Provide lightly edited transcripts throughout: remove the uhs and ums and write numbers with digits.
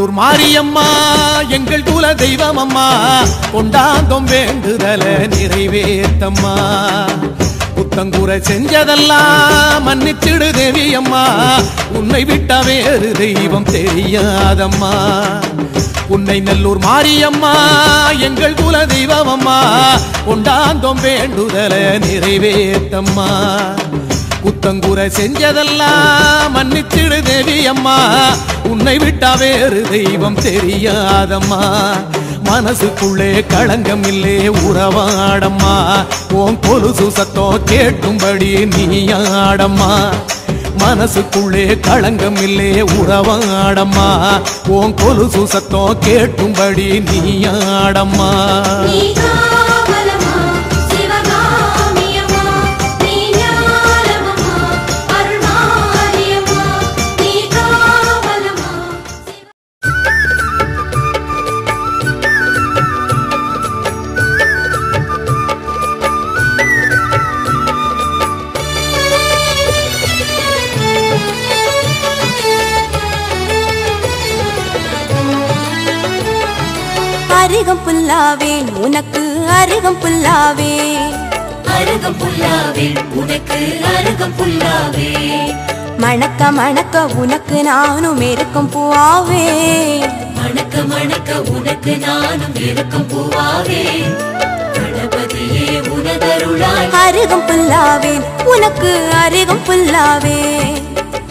நல்லூர் மாரியம்மா எங்கள் குல தெய்வம் அம்மா கொண்டாந்தோம் வேண்டுதல நிறைவேத்தம்மா புத்தங்குறை செஞ்சதெல்லாம் மன்னிச்சிடு தேவி அம்மா உன்னை விட்டா வேறு தெய்வம் தெரியாதம்மா உன்னை நல்லூர் மாரியம்மா எங்கள் குல தெய்வம் அம்மா கொண்டாந்தோம் வேண்டுதல நிறைவேத்தம்மா புத்தங்குறை செஞ்சதெல்லாம் மன்னிச்சிடு தேவி அம்மா உன்னை விட்டா வேறு தெய்வம் தெரியாதம்மா மனசுக்குள்ளே களங்கம் இல்லே உறவாடம்மா உன் கொலுசு சத்தம் கேட்கும்படி நீயாடம்மா மனசுக்குள்ளே களங்கம் இல்லே உறவாடம்மா உன் கொலுசு சத்தம் கேட்கும்படி நீயாடம்மா அருகம் புல்லாவேன் உனக்கு அருகம் புல்லாவே அருகம் புல்லாவே உனக்கு அருகம் புல்லாவே மணக்க மணக்க உனக்கு நானும் இருக்கும் பூவாவே மணக்க மணக்க உனக்கு நானும் இருக்கும் பூவாவே கணபதியே உனதருளாய் அருகம் புல்லாவேன் உனக்கு அருகம் புல்லாவே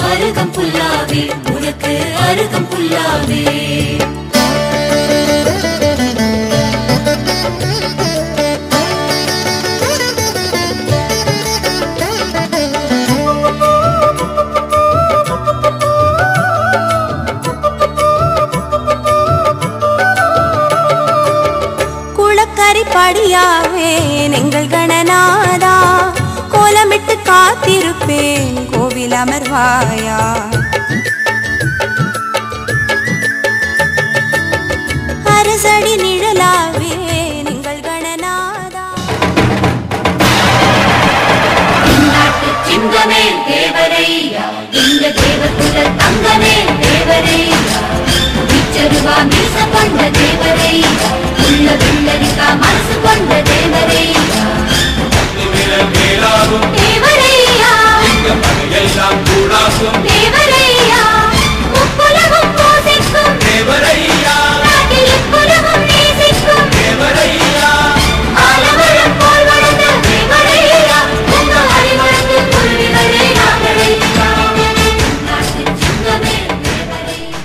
அருகம் புல்லாவே உனக்கு அருகம் புல்லாவே படியாவேன் எங்கள் கணநாதா கோலமிட்டு காத்திருப்பேன் கோவில் அமர்வாயா அரசடி நிழலாவேன் எங்கள் கணநாதா சிங்கமே தேவரையா இந்த தேவகுல தங்கமே தேவரையா விச்சருவா மீச கொண்ட தேவரையா உள்ள வெள்ளரிக்கா மனசு கொண்ட தேவரையா தேவரையா தேவரையா முப்புலகும் போசிக்கும் தேவரையா நாட்டில் இப்புலகும் நேசிக்கும் தேவரையா ஆலமரம் போல் வளர்ந்த தேவரையா உங்க அறிவழந்து குருவிகளே நாகரையா நாட்டு சிங்கமே தேவரையா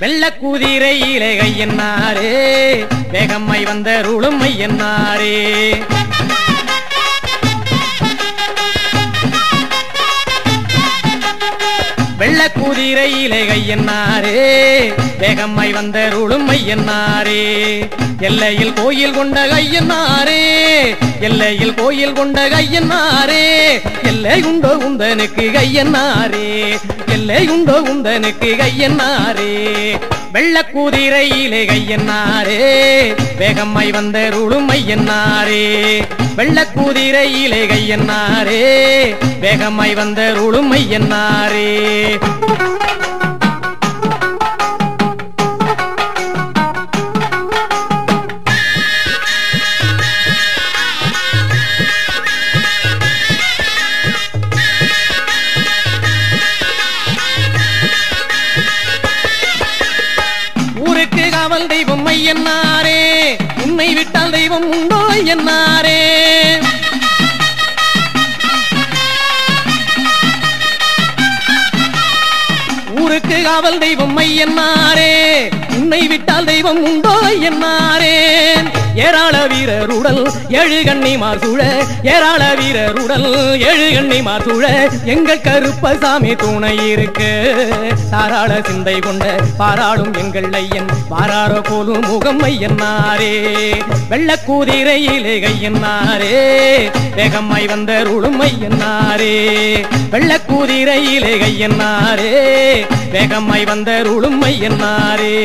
வெள்ளக்கூதிரையிலே கையன்னாரே வேகம்மை வந்த ருளுமை என்னாரே வெள்ளக்கூதிரையிலே கையன்னாரே வேகம்மை வந்த ருளுமை என்னாரே எல்லையில் கோயில் கொண்ட கையன்னாரே எல்லையில் கோயில் கொண்ட கையன்னாரே எல்லை உண்டோ உந்தனுக்கு கையன்னாரே எல்லை உண்டோ உந்தனுக்கு கையன்னாரே வெள்ளக்கூதிரையிலே கையன்னாரே வேகம்மை வந்த ருளுமை என்னாரே வெள்ளக்கூதிரையிலே கையன்னாரே வேகம்மை வந்த ருளுமை என்னாரே ஊருக்கு காவல் தெய்வம் ஐயன்னாரே உன்னை விட்டால் தெய்வம் உண்டோ ஐயன்னாரே ஊருக்கு காவல் தெய்வம் ஐயன்னாரே உன்னை விட்டால் தெய்வம் உண்டோ ஐயன்னாரே ஏராள வீரருடல் ஏழு கண்ணிமார் சூழ ஏராள வீரருடல் ஏழு கண்ணிமார் சூழ எங்கள் கருப்பசாமி துணை இருக்கு தாராள சிந்தை கொண்ட பாராளும் எங்கள் ஐயன் பாராரோ போலும் முகம் ஐயன்னாரே வெள்ளக்கூதிரையிலே கையன்னாரே வேகம்மை வந்த ருளும் ஐயன்னாரே வெள்ளக்கூதிரையிலே கையன்னாரே வேகம்மை வந்த ருளும் ஐயன்னாரே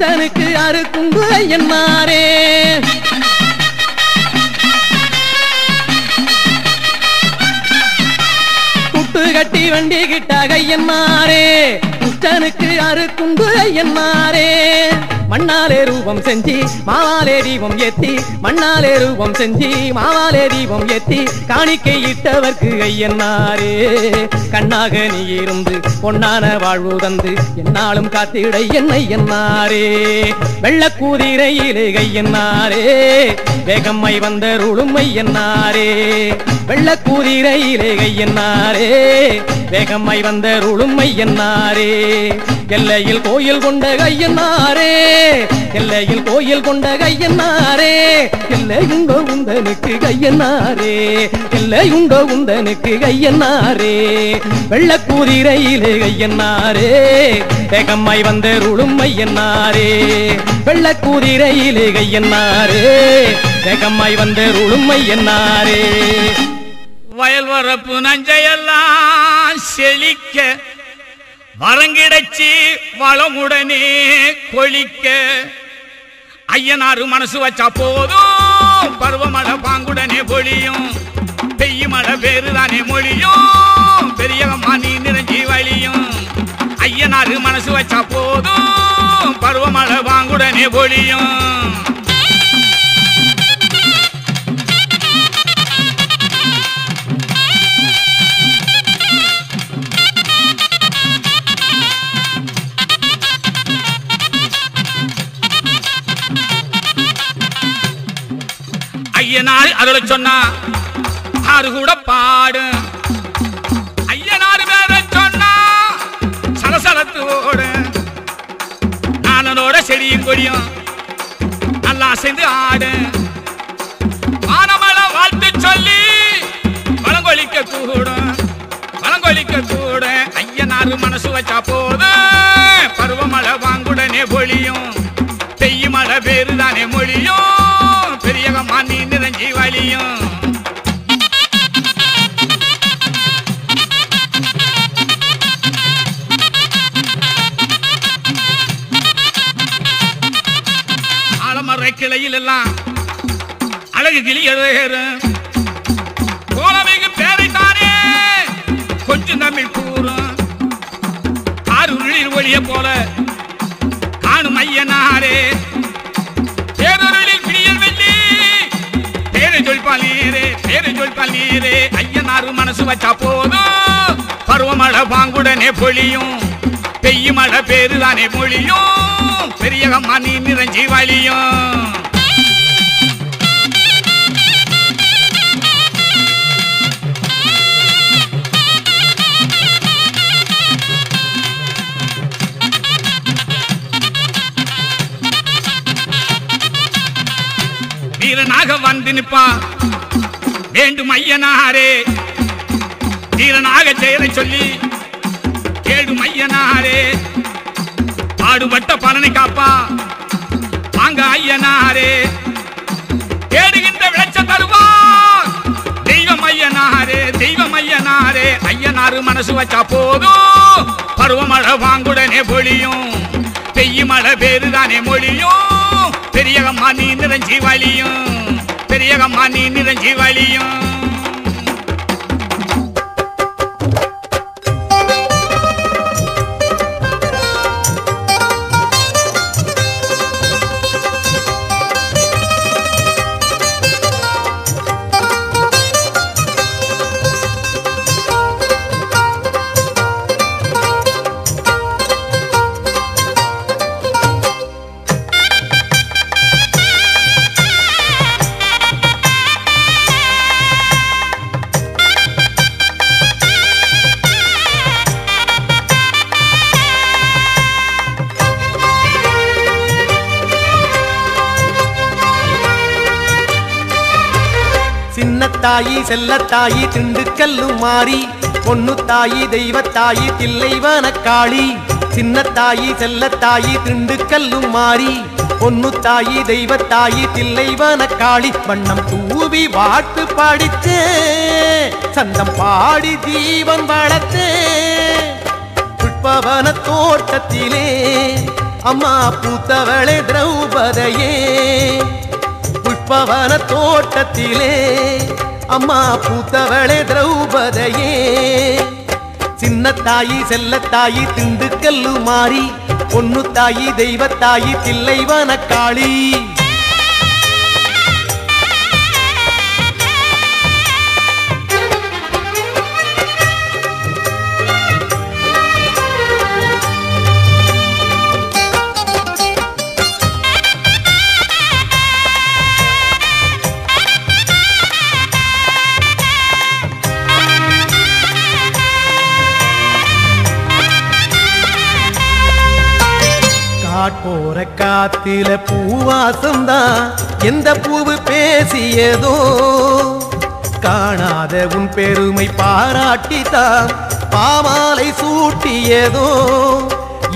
துஷ்டனுக்கு அறுக்குண்டு ஐயனாரே குட்டு கட்டி வண்டி கிட்ட கையன்னாரே துஷ்டனுக்கு அறுக்குண்டு ஐயனாரே மண்ணாலே ரூபம் செஞ்சி மாவாலே தீபம் ஏத்தி மண்ணாலே ரூபம் செஞ்சி மாவாலே தீபம் ஏத்தி காணிக்கை இட்டவர்க்கு ஐயனாரே கண்ணாக நீ இருந்து பொன்னான வாழ்வு தந்து என்னாலும் காத்திடை என்னை என்னாரே வெள்ளக்கூதிரையிலே கையன்னாரே வேகம்மை வந்த ருளுமை என்னாரே வெள்ளக்கூதிரையிலே கையன்னாரே வேகம்மை வந்த ருளுமை என்னாரே எல்லையில் கோயில் கொண்ட கையன்னாரே எல்லையில் கோயில் கொண்ட கையன்னாரே எல்லையுண்டோ உந்தனுக்கு கையன்னாரே எல்லையுண்டோ உந்தனுக்கு கையன்னாரே வெள்ளக்கூதிரையிலே கையன்னாரே வேகம்மை வந்த ருளுமை என்னாரே வெள்ளக்கூதிரையிலே கையன்னாரே வேகம்மை வந்த ருளுமை என்னாரே வயல் வரப்பு நஞ்சையெல்லாம் செழிக்க வரங்கிடச்சி வளமுடனே கொளிக்க ஐயனாரு மனசு வச்சா போதும் பருவமழை பாங்குடனே பொழியும் பெய்யுமழை பேருதானே மொழியும் பெரியகம்மா நீ நிறைஞ்சி வழியும் ஐயனாரு மனசு வச்சா போதும் பருவமழை பாங்குடனே பொழியும் ஐயனார் அருள சொன்னா ஆறு கூட பாடு ஐயனார் பேர சொன்னா சலசலத்து ஓடு நானனோட செடியும் கொடியும் நல்லா சேர்ந்து ஆடு வானமலை வாழ்த்து சொல்லி வளங்கொழிக்க கூட ஐயனார் மனசு வச்சா போது பருவமழை வாங்குடனே பொழியும் பெய்யுமழை பேருதானே மொழியும் பெரியகம்மா நீ நிறைஞ்சி வழியும் ஆலமர கிளையில் எல்லாம் அழகு கிளியேறு கோலமிகு பேரைத்தானே கொஞ்சம் தமிழ் கூறும் ஆறு உளிர் ஒளிய போல காணும் ஐயனாரே பேரொருளில் பிடியல் வெள்ளி பேரை சொல்பால் நீரே ஐயனாரு மனசு வச்சா போதும் பருவமழை பாங்குடனே பொழியும் பெய்யுமழை பேருதானே மொழியும் பெரியகம்மா நீ நிறைஞ்சி வழியும் வீரனாக வந்து நிப்பா வேண்டும் ஐயனாரே வீரனாக செயலை சொல்லி கேடும் ஐயனாரே பாடுபட்ட பலனை காப்பா வாங்க ஐயனாரே கேடுகின்ற விளைச்ச தருவார் தெய்வம் ஐயனாரே ஐயனாரு மனசு வச்சா போதும் பருவமழை வாங்குடனே பொழியும் பெய்யுமழை பேருதானே மொழியும் பெரியகம்மா நீ நிறைஞ்சி வழியும் பெரியகம்மா நீ நிறைஞ்சி வழியும் சின்னத்தாயி செல்லத்தாயி திண்டுக்கல்லும் மாறி பொன்னுத்தாயி தெய்வத்தாயி தில்லைவனக்காளி சின்னத்தாயி செல்லத்தாயி திண்டுக்கல்லும் மாறி பொன்னுத்தாயி தெய்வத்தாயி தில்லைவனக்காளி வண்ணம் தூவி வாட்டு பாடித்தே சந்தம் பாடி தீபம் வளர்த்தே புட்பவன தோட்டத்திலே அம்மா பூத்தவளே திரௌபதையே புஷ்பவன தோட்டத்திலே அம்மா பூத்தவளே திரௌபதையே சின்னத்தாயி செல்லத்தாயி திண்டுக்கல்லு மாறி பொண்ணு தாயி தெய்வத்தாயி தில்லைவன காளி போற காத்தில பூவாசம்தான் எந்த பூவு பேசியதோ காணாத உன் பெருமை பாராட்டித்தான் பாமாலை சூட்டியதோ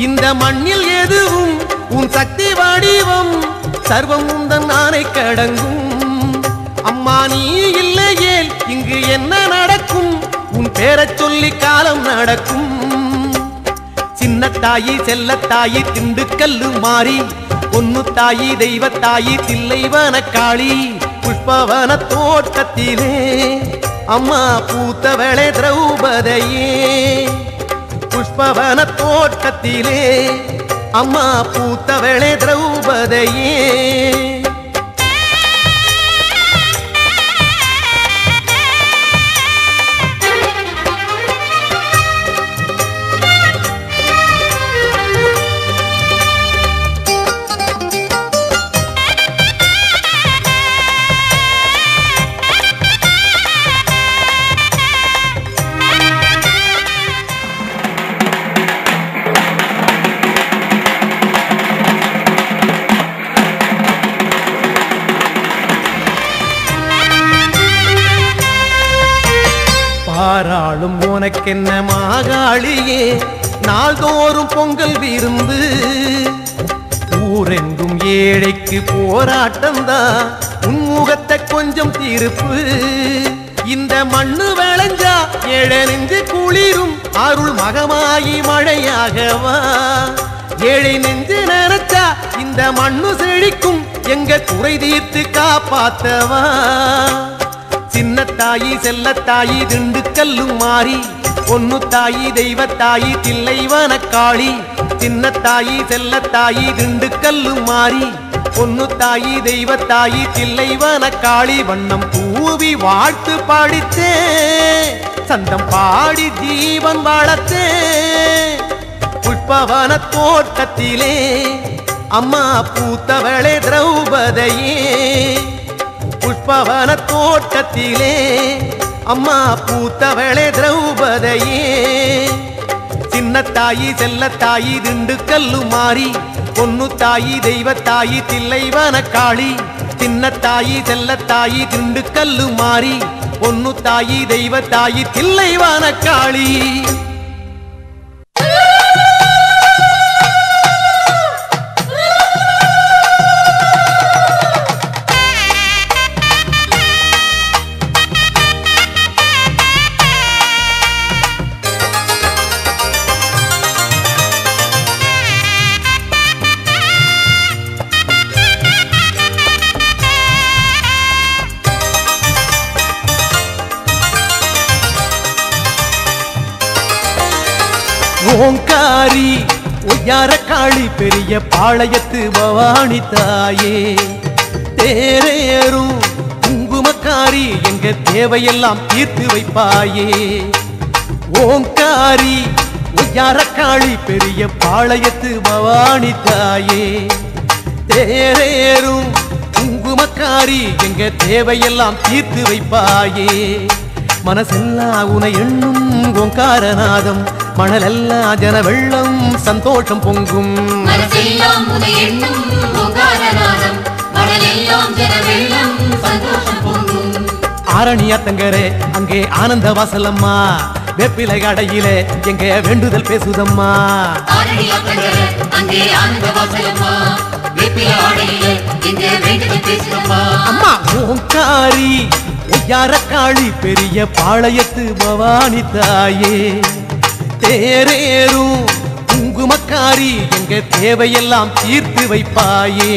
இந்த மண்ணில் எதுவும் உன் சக்தி வடிவம் சர்வம் உந்தன் நானை கடங்கும் அம்மா நீ இல்லையேல் இங்கு என்ன நடக்கும் உன் பேரச் சொல்லி காலம் நடக்கும் சின்னத்தாயி செல்லத்தாயி திண்டுக்கல்லு மாறி பொண்ணு தாயி தெய்வத்தாயி தில்லைவன காளி புஷ்பவன தோட்டத்திலே அம்மா பூத்தவளே திரௌபதையே புஷ்பவன தோட்டத்திலே அம்மா பூத்தவளே திரௌபதையே பாராளும் உனக்கென்ன மாகாளியே நாள்தோறும் பொங்கல் விருந்து ஊரெங்கும் ஏழைக்கு போராட்டம்தான் உன்முகத்தை கொஞ்சம் திருப்பு இந்த மண்ணு விளைஞ்சா ஏழை நெஞ்சு குளிரும் அருள் மகமாயி மழையாகவா ஏழை நெஞ்சு நினைச்சா இந்த மண்ணு செழிக்கும் எங்க குறை தீர்த்து காப்பாத்தவா சின்னத்தாயி செல்லத்தாயி திண்டுக்கல்லு மாறி பொண்ணு தாயி தெய்வத்தாயி தில்லைவன காளி சின்னத்தாயி செல்லத்தாயி திண்டுக்கல்லு மாறி பொண்ணு தாயி தெய்வத்தாயி தில்லைவன காளி வண்ணம் பூவி வாழ்த்து பாடித்தே சந்தம் பாடி ஜீவன் வாழத்தே புஷ்பவன தோட்டத்திலே அம்மா பூத்தவளே திரௌபதையே புஷ்பவன தோட்டத்திலே அம்மா பூத்தவளே திரௌபதையே சின்னத்தாயி செல்லத்தாயி திண்டுக்கல்லு மாறி பொண்ணு தாயி தெய்வத்தாயி தில்லைவன காளி சின்னத்தாயி செல்லத்தாயி திண்டுக்கல்லு மாறி பொண்ணு தாயி தெய்வத்தாயி தில்லைவன காளி ஓங்காரி ஒய்யார காளி பெரிய பாளையத்து பவானி தாயே தேரேறும் குங்குமக்காரி எங்க தேவையெல்லாம் தீர்த்து வைப்பாயே ஓங்காரி ஒய்யார காளி பெரிய பாளையத்து பவானி தாயே தேரேறும் குங்குமக்காரி எங்க தேவையெல்லாம் தீர்த்து வைப்பாயே மனசெல்லாம் உனை எண்ணும் ஓங்காரநாதம் மணலெல்லாம் ஜன வெள்ளம் சந்தோஷம் பொங்கும் மனசெல்லாம் உனை எண்ணும் ஓங்காரநாதம் மணலெல்லாம் ஜன வெள்ளம் சந்தோஷம் பொங்கும் ஆரணியாத்தங்கரே அங்கே ஆனந்த வாசலம்மா வெப்பிலை கடையிலே எங்க வேண்டுதல் பேசுதம்மா ஆரணியாத்தங்கரே அங்கே ஆனந்த வாசலம்மா வெப்பிலை கடையிலே எங்க வேண்டுதல் பேசுதம்மா அம்மா ஓங்காரி ஒய்யார காளி பெரிய பாளையத்து பவானி தாயே தேரேறும் குங்குமக்காரி எங்க தேவையெல்லாம் தீர்த்து வைப்பாயே.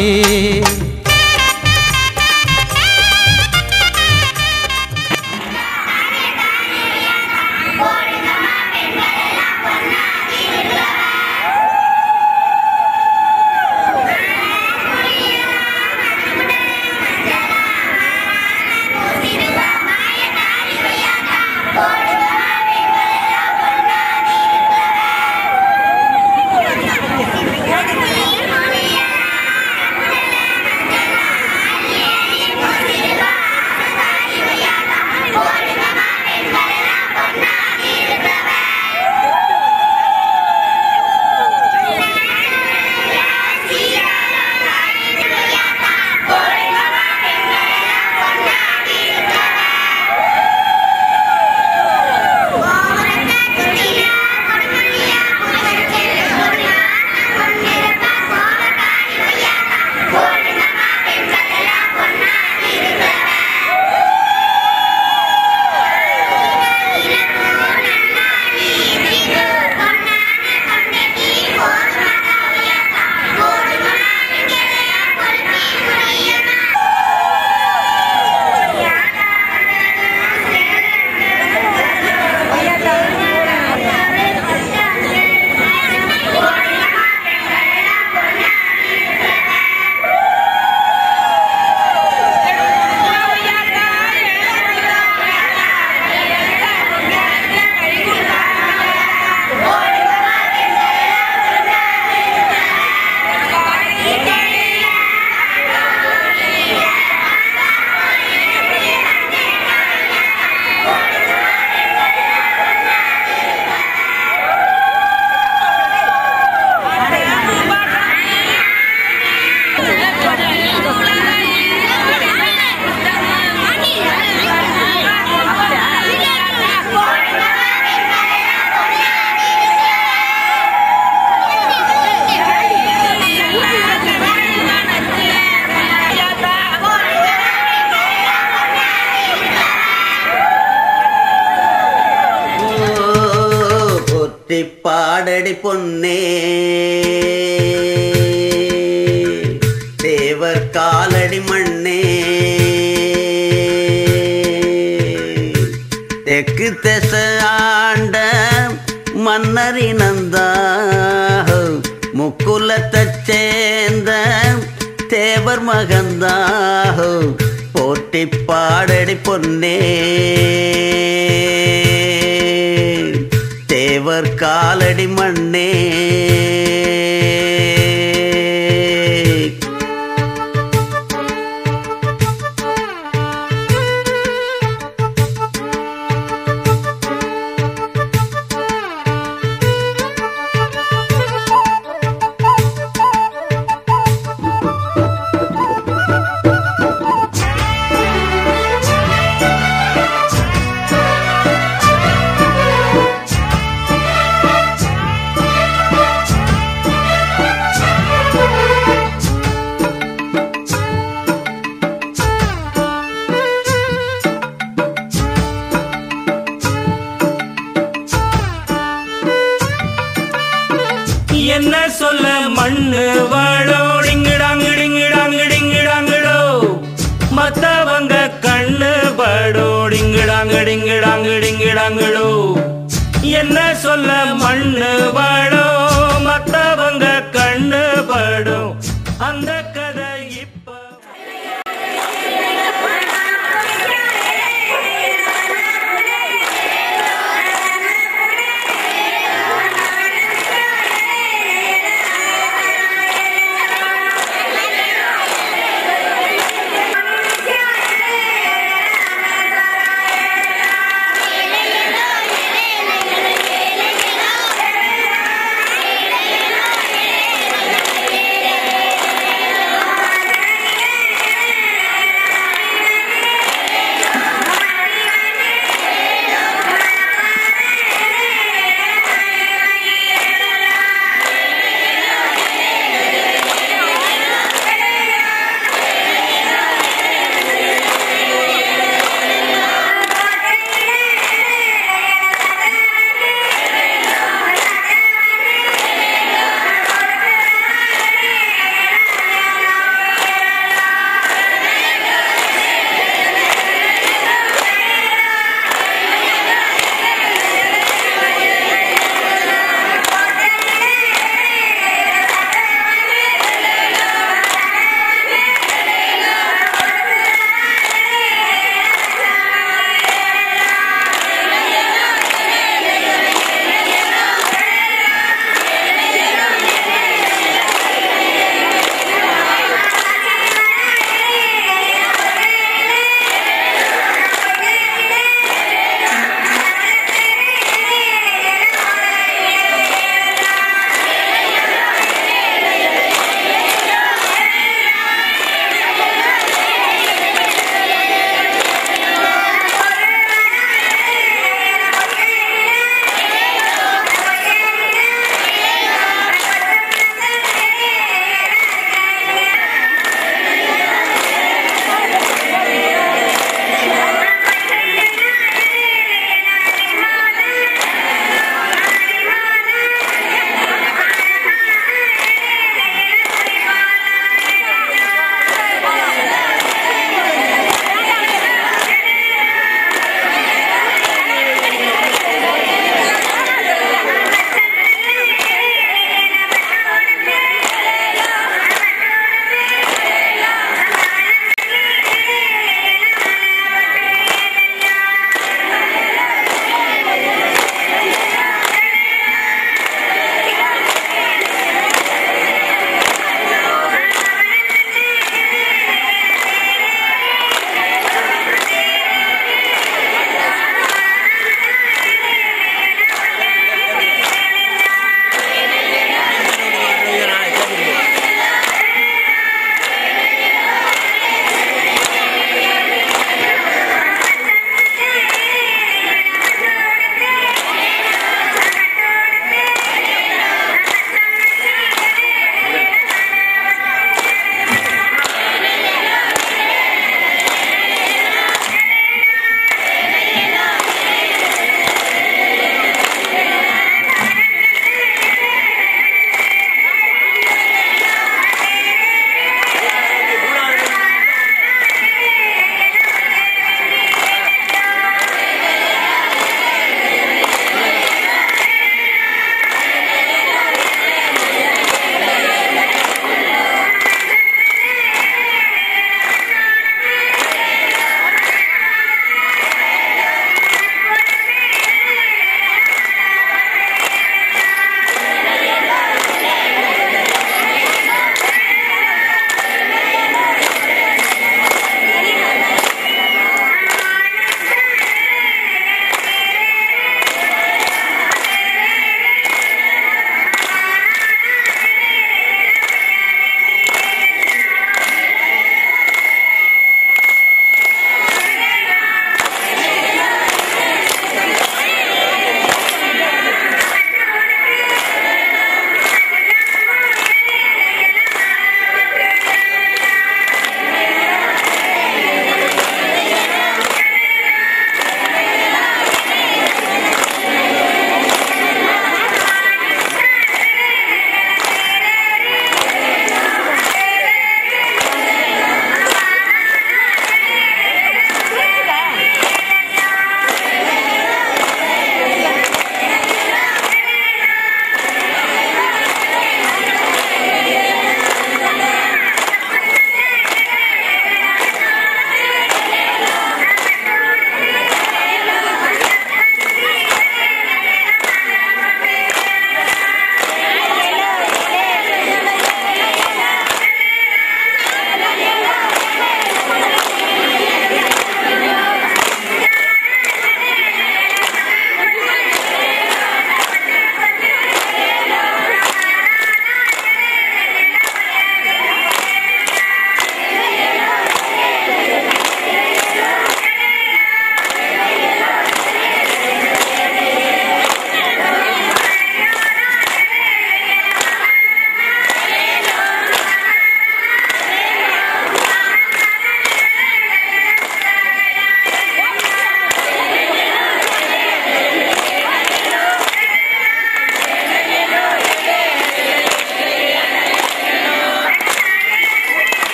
பாடடி பொன்னே தேவர் காலடி மண்ணே தெற்கு திச ஆண்ட மன்னரினந்தா முக்குலத்தைச் சேர்ந்த தேவர் மகந்தா போட்டி பாடடி பொன்னே தேவர் காலடி மண்ணே என்ன சொல்ல மண்ணு வாழோ டிங்கிடாங்கிடிங்கிடாங்கிடிங்கிடாங்கிடோ மத்தவங்க கண்ணு படோ டிங்கிடாங்கிடிங்கிடாங்கிடிங்கிடாங்கிடோ என்ன சொல்ல மண்ணு வாழோ மத்தவங்க கண்ணு படோ அந்த கதை இப்ப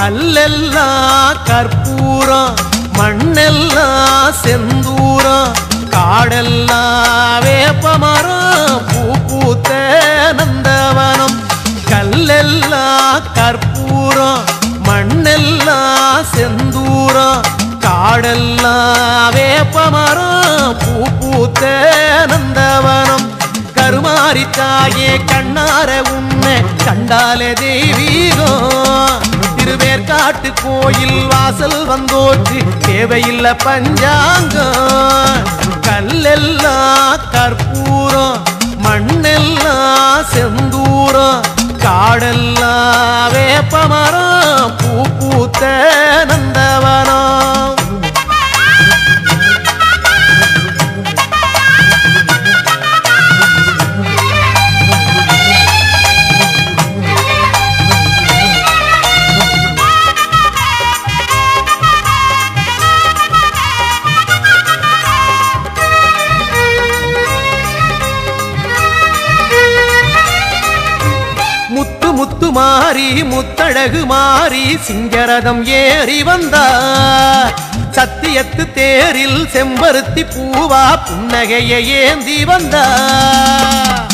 கல்லெல்லாம் கற்பூரம் மண்ணெல்லாம் செந்தூரம் காடெல்லாம் வேப்பமரம் பூ பூத்த நந்தவனம் கல்லெல்லாம் கற்பூரம் மண்ணெல்லாம் செந்தூரம் காடெல்லாம் வேப்பமரம் பூ பூத்த நந்தவனம் கருமாரி தாயே கண்ணார உன்னை கண்டாலே தெய்வீகம் திருவேற்காட்டு கோயில் வாசல் வந்தோற்று தேவையில்லை பஞ்சாங்கம் கல்லெல்லாம் கற்பூரம் மண்ணெல்லாம் செந்தூரம் காடெல்லாம் வேப்பமரம் பூ பூத்த நந்தவனம் முத்து மாறி முத்தழகு மாறி சிங்கரதம் ஏறி வந்தார் சத்தியத்து தேரில் செம்பருத்தி பூவா புன்னகையை ஏந்தி வந்தார்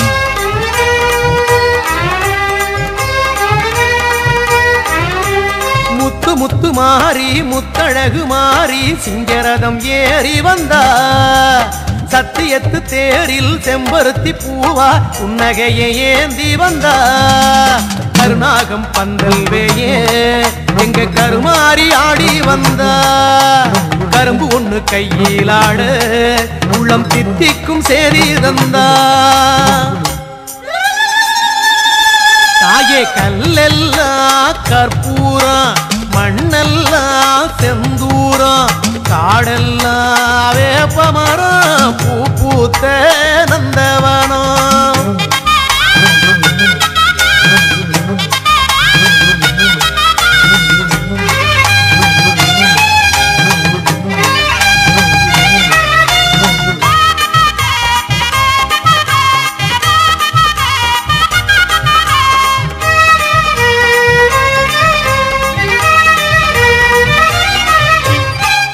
முத்து மாறி முத்தழகு மாறி சிங்கரதம் ஏறி வந்தார் சத்தியத்து தேரில் செம்பருத்தி பூவா புன்னகையை ஏந்தி வந்தா கருநாகம் பந்தல் வேயே எங்க கருமாறி ஆடி வந்தா கரும்பு ஒண்ணு கையிலாட உள்ளம் தித்திக்கும் சேரி தந்தா தாயே கல்லெல்லாம் கற்பூரம் மண்ணெல்லாம் செந்தூரம் காடெல்லாம் வேப்பமரம் பூ பூத்த நந்தவனம்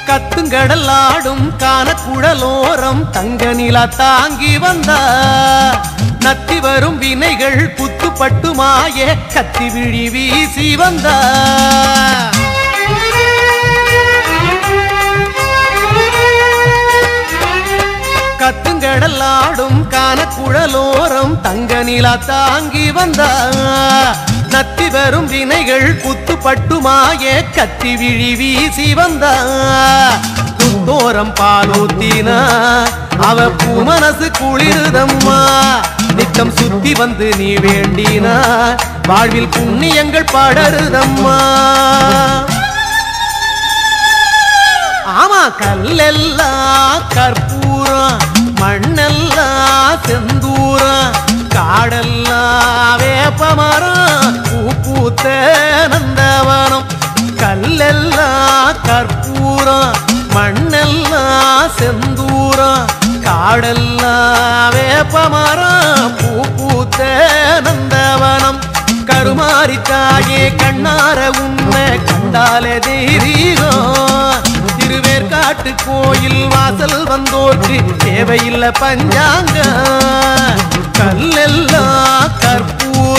கத்துங்கடலாடும் கானக்குழலோரம் தங்க நிலா தாங்கி வந்தா நத்தி வரும் வினைகள் புத்துப்பட்டு மாய கத்தி விழி வீசி வந்தா கத்துங்கடலாடும் கானக்குழலோரம் தங்க நிலா தாங்கி வந்தா நத்தி வரும் வினைகள் புத்துப்பட்டு மாய கத்தி விழி வீசி வந்தா புத்தோரம் பாலூத்தினா அவ பூ மனசு குளிருதம்மா நித்தம் சுத்தி வந்து நீ வேண்டினா வாழ்வில் புண்ணியங்கள் படருதம்மா ஆமா கல்லெல்லாம் கற்பூரம் மண்ணெல்லாம் செந்தூரம் காடெல்லாம் வேப்பமரம் பூ பூத்த நந்தவனம் கல்லெல்லாம் கற்பூரம் மண்ணெல்லாம் செந்தூரம் காடெல்லாம் வேப்பமரம் பூ பூத்த நந்தவனம் கருமாரி தாயே கண்ணார உன்னை கண்டாலே தெய்வீகம் திருவேற்காட்டு கோயில் வாசல் வந்தோற்று தேவையில்லை பஞ்சாங்க கல்லெல்லாம் கற்பூரம்